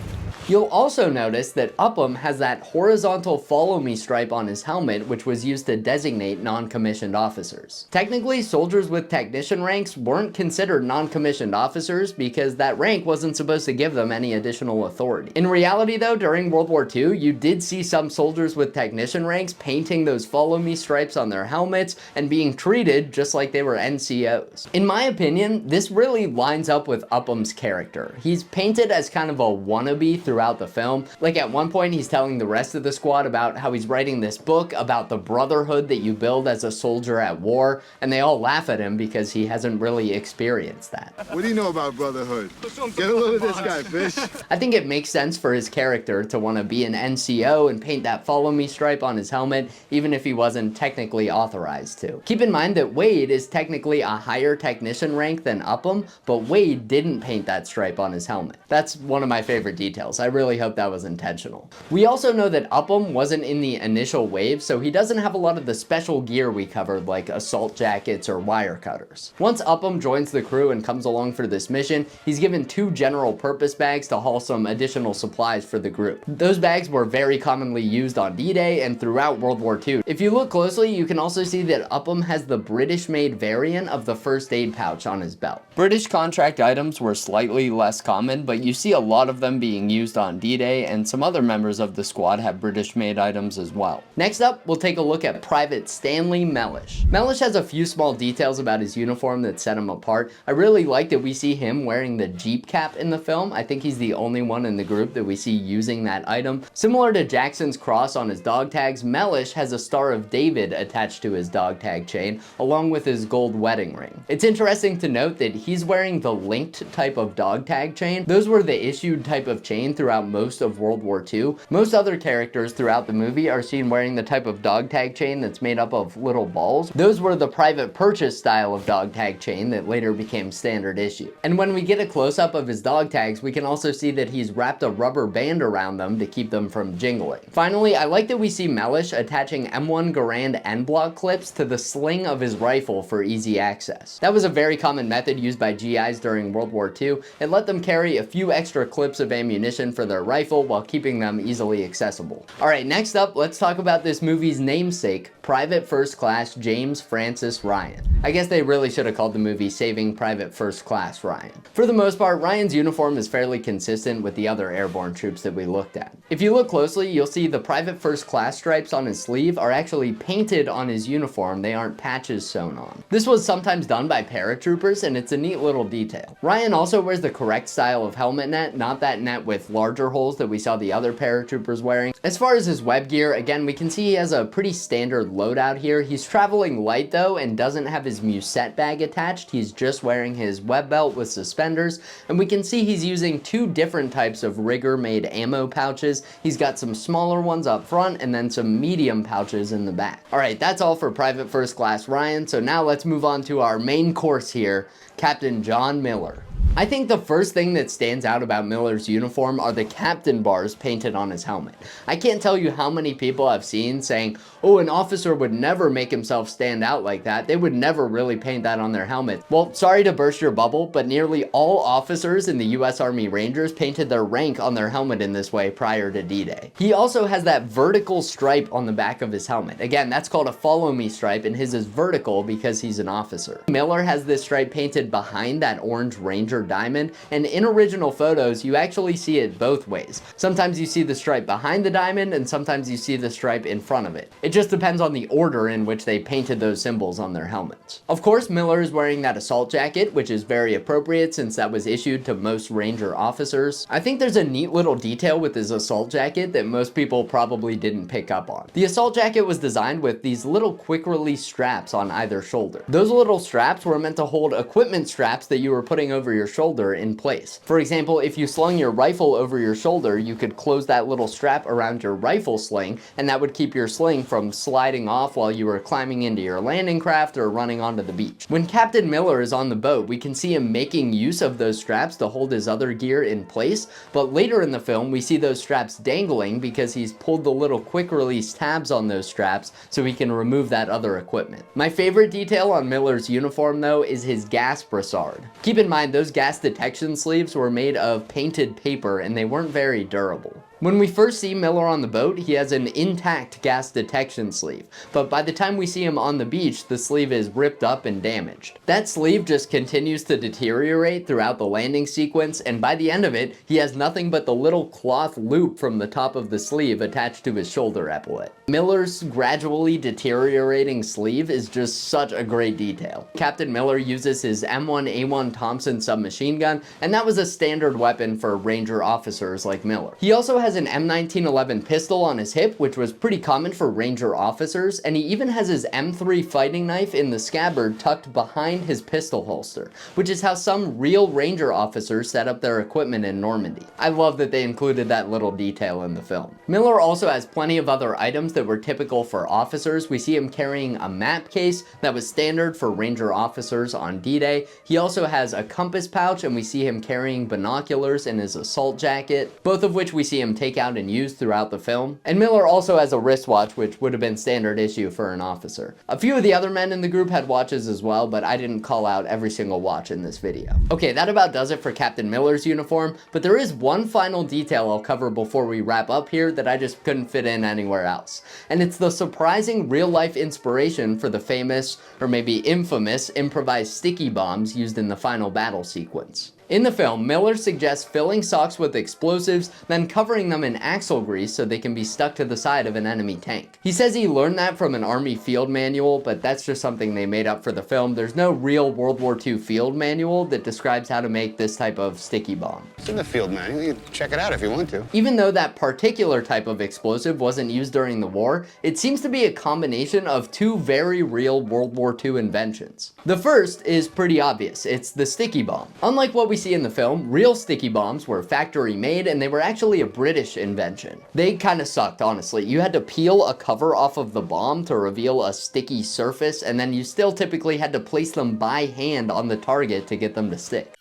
You'll also notice that Upham has that horizontal follow me stripe on his helmet, which was used to designate non-commissioned officers. Technically, soldiers with technician ranks weren't considered non-commissioned officers because that rank wasn't supposed to give them any additional authority. In reality though, during World War II, you did see some soldiers with technician ranks painting those follow me stripes on their helmets and being treated just like they were NCOs. In my opinion, this really lines up with Upham's character. He's painted as kind of a wannabe throughout the film. Like at one point he's telling the rest of the squad about how he's writing this book about the brotherhood that you build as a soldier at war, and they all laugh at him because he hasn't really experienced that. What do you know about brotherhood? Get a load of this guy, fish. I think it makes sense for his character to want to be an NCO and paint that follow me stripe on his helmet, even if he wasn't technically authorized to. Keep in mind that Wade is technically a higher technician rank than Upham, but Wade didn't paint that stripe on his helmet. That's one of my favorite details. I really hope that was intentional. We also know that Upham wasn't in the initial wave, so he doesn't have a lot of the special gear we covered like assault jackets or wire cutters. Once Upham joins the crew and comes along for this mission, he's given 2 general purpose bags to haul some additional supplies for the group. Those bags were very commonly used on D-Day and throughout World War II. If you look closely, you can also see that Upham has the British-made variant of the first aid pouch on his belt. British contract items were slightly less common, but you see a lot of them being used on D-Day, and some other members of the squad have British-made items as well. Next up, we'll take a look at Private Stanley Mellish. Mellish has a few small details about his uniform that set him apart. I really like that we see him wearing the Jeep cap in the film. I think he's the only one in the group that we see using that item. Similar to Jackson's cross on his dog tags, Mellish has a Star of David attached to his dog tag chain, along with his gold wedding ring. It's interesting to note that he's wearing the linked type of dog tag chain. Those were the issued type of chain throughout most of World War II. Most other characters throughout the movie are seen wearing the type of dog tag chain that's made up of little balls. Those were the private purchase style of dog tag chain that later became standard issue. And when we get a close-up of his dog tags, we can also see that he's wrapped a rubber band around them to keep them from jingling. Finally, I like that we see Mellish attaching M1 Garand end block clips to the sling of his rifle for easy access. That was a very common method used by GIs during World War II. It let them carry a few extra clips of ammunition for their rifle while keeping them easily accessible. Alright, next up, let's talk about this movie's namesake, Private First Class James Francis Ryan. I guess they really should have called the movie Saving Private First Class Ryan. For the most part, Ryan's uniform is fairly consistent with the other airborne troops that we looked at. If you look closely, you'll see the Private First Class stripes on his sleeve are actually painted on his uniform. They aren't patches sewn on. This was sometimes done by paratroopers, and it's a neat little detail. Ryan also wears the correct style of helmet net, not that net with larger holes that we saw the other paratroopers wearing. As far as his web gear, again, we can see he has a pretty standard loadout here. He's traveling light though and doesn't have his musette bag attached. He's just wearing his web belt with suspenders, and we can see he's using 2 different types of rigger made ammo pouches. He's got some smaller ones up front and then some medium pouches in the back. Alright, that's all for Private First Class Ryan, so now let's move on to our main course here, Captain John Miller. I think the first thing that stands out about Miller's uniform are the captain bars painted on his helmet. I can't tell you how many people I've seen saying, oh, an officer would never make himself stand out like that. They would never really paint that on their helmet. Well, sorry to burst your bubble, but nearly all officers in the US Army Rangers painted their rank on their helmet in this way prior to D-Day. He also has that vertical stripe on the back of his helmet. Again, that's called a follow me stripe, and his is vertical because he's an officer. Miller has this stripe painted behind that orange Ranger diamond, and in original photos you actually see it both ways. Sometimes you see the stripe behind the diamond and sometimes you see the stripe in front of it. It just depends on the order in which they painted those symbols on their helmets. Of course, Miller is wearing that assault jacket, which is very appropriate since that was issued to most Ranger officers. I think there's a neat little detail with his assault jacket that most people probably didn't pick up on. The assault jacket was designed with these little quick release straps on either shoulder. Those little straps were meant to hold equipment straps that you were putting over your shoulder in place. For example, if you slung your rifle over your shoulder, you could close that little strap around your rifle sling, and that would keep your sling from sliding off while you were climbing into your landing craft or running onto the beach. When Captain Miller is on the boat, we can see him making use of those straps to hold his other gear in place, but later in the film we see those straps dangling because he's pulled the little quick release tabs on those straps so he can remove that other equipment. My favorite detail on Miller's uniform though is his gas brassard. Keep in mind those gas detection sleeves were made of painted paper and they weren't very durable. When we first see Miller on the boat, he has an intact gas detection sleeve, but by the time we see him on the beach, the sleeve is ripped up and damaged. That sleeve just continues to deteriorate throughout the landing sequence, and by the end of it, he has nothing but the little cloth loop from the top of the sleeve attached to his shoulder epaulette. Miller's gradually deteriorating sleeve is just such a great detail. Captain Miller uses his M1A1 Thompson submachine gun, and that was a standard weapon for Ranger officers like Miller. He also has an M1911 pistol on his hip, which was pretty common for Ranger officers, and he even has his M3 fighting knife in the scabbard tucked behind his pistol holster, which is how some real Ranger officers set up their equipment in Normandy. I love that they included that little detail in the film. Miller also has plenty of other items that were typical for officers. We see him carrying a map case that was standard for Ranger officers on D-Day. He also has a compass pouch, and we see him carrying binoculars in his assault jacket, both of which we see him take out and use throughout the film. And Miller also has a wristwatch, which would have been standard issue for an officer. A few of the other men in the group had watches as well, but I didn't call out every single watch in this video. Okay, that about does it for Captain Miller's uniform, but there is one final detail I'll cover before we wrap up here that I just couldn't fit in anywhere else. And it's the surprising real-life inspiration for the famous, or maybe infamous, improvised sticky bombs used in the final battle sequence. In the film, Miller suggests filling socks with explosives, then covering them in axle grease so they can be stuck to the side of an enemy tank. He says he learned that from an Army field manual, but that's just something they made up for the film. There's no real World War II field manual that describes how to make this type of sticky bomb. It's in the field manual. You can check it out if you want to. Even though that particular type of explosive wasn't used during the war, it seems to be a combination of two very real World War II inventions. The first is pretty obvious. It's the sticky bomb. Unlike what we see in the film, real sticky bombs were factory made and they were actually a British invention. They kind of sucked, honestly. You had to peel a cover off of the bomb to reveal a sticky surface, and then you still typically had to place them by hand on the target to get them to stick.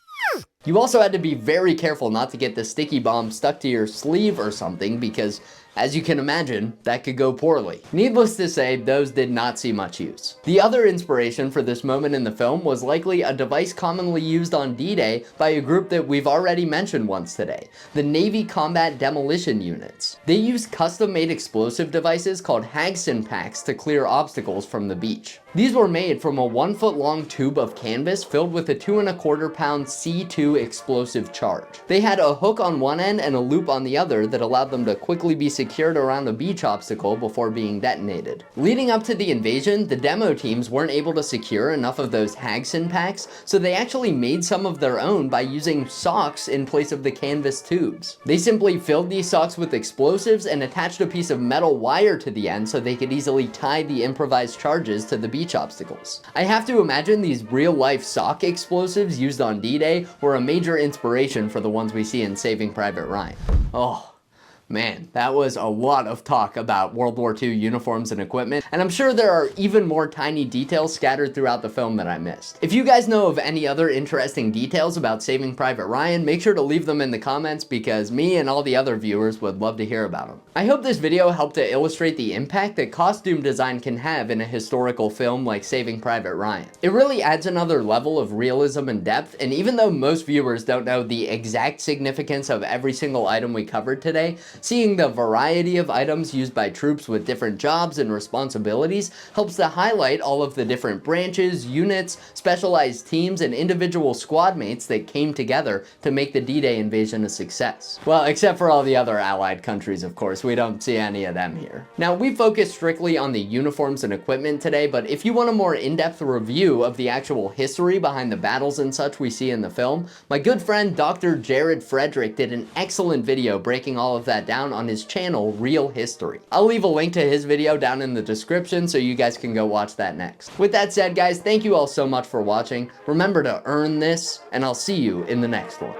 You also had to be very careful not to get the sticky bomb stuck to your sleeve or something, because as you can imagine, that could go poorly. Needless to say, those did not see much use. The other inspiration for this moment in the film was likely a device commonly used on D-Day by a group that we've already mentioned once today, the Navy Combat Demolition Units. They use custom-made explosive devices called Hagson packs to clear obstacles from the beach. These were made from a 1-foot-long tube of canvas filled with a 2¼ pound C2 explosive charge. They had a hook on one end and a loop on the other that allowed them to quickly be secured around a beach obstacle before being detonated. Leading up to the invasion, the demo teams weren't able to secure enough of those Hagson packs, so they actually made some of their own by using socks in place of the canvas tubes. They simply filled these socks with explosives and attached a piece of metal wire to the end so they could easily tie the improvised charges to the beach obstacles. I have to imagine these real-life sock explosives used on D-Day were a major inspiration for the ones we see in Saving Private Ryan. Oh. Man, that was a lot of talk about World War II uniforms and equipment, and I'm sure there are even more tiny details scattered throughout the film that I missed. If you guys know of any other interesting details about Saving Private Ryan, make sure to leave them in the comments because me and all the other viewers would love to hear about them. I hope this video helped to illustrate the impact that costume design can have in a historical film like Saving Private Ryan. It really adds another level of realism and depth, and even though most viewers don't know the exact significance of every single item we covered today, seeing the variety of items used by troops with different jobs and responsibilities helps to highlight all of the different branches, units, specialized teams, and individual squad mates that came together to make the D-Day invasion a success. Well, except for all the other allied countries, of course. We don't see any of them here. Now, we focused strictly on the uniforms and equipment today, but if you want a more in-depth review of the actual history behind the battles and such we see in the film, my good friend Dr. Jared Frederick did an excellent video breaking all of that that down on his channel, Real History. I'll leave a link to his video down in the description so you guys can go watch that next. With that said, guys, thank you all so much for watching. Remember to earn this, and I'll see you in the next one.